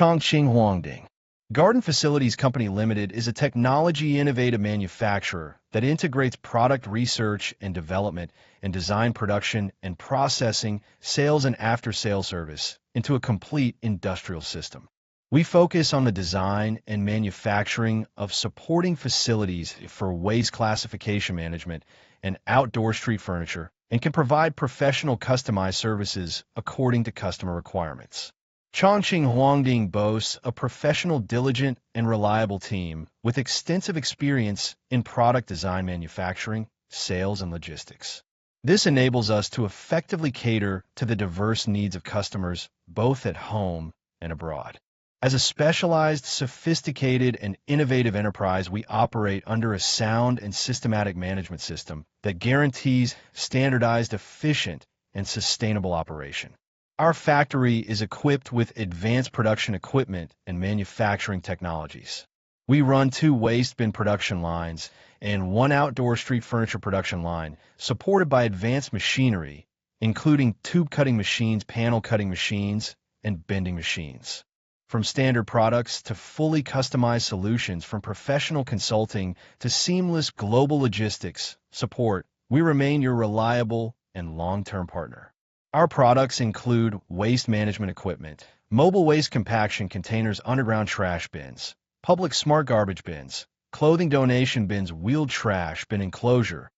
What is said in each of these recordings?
Chongqing Huangding Garden Facilities Company Limited is a technology innovative manufacturer that integrates product research and development and design production and processing, sales and after-sale service into a complete industrial system. We focus on the design and manufacturing of supporting facilities for waste classification management and outdoor street furniture and can provide professional customized services according to customer requirements. Chongqing Huangding boasts a professional, diligent, and reliable team with extensive experience in product design, manufacturing, sales, and logistics. This enables us to effectively cater to the diverse needs of customers both at home and abroad. As a specialized, sophisticated, and innovative enterprise, we operate under a sound and systematic management system that guarantees standardized, efficient, and sustainable operation. Our factory is equipped with advanced production equipment and manufacturing technologies. We run 2 waste bin production lines and 1 outdoor street furniture production line, supported by advanced machinery, including tube cutting machines, panel cutting machines, and bending machines. From standard products to fully customized solutions, from professional consulting to seamless global logistics support, we remain your reliable and long-term partner. Our products include waste management equipment, mobile waste compaction containers, underground trash bins, public smart garbage bins, clothing donation bins, wheeled trash bin enclosure,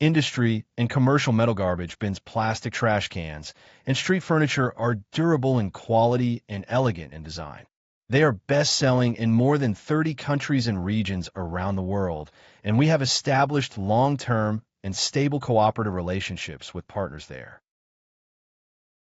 industry and commercial metal garbage bins, plastic trash cans, and street furniture are durable in quality and elegant in design. They are best-selling in more than 30 countries and regions around the world, and we have established long-term and stable cooperative relationships with partners there.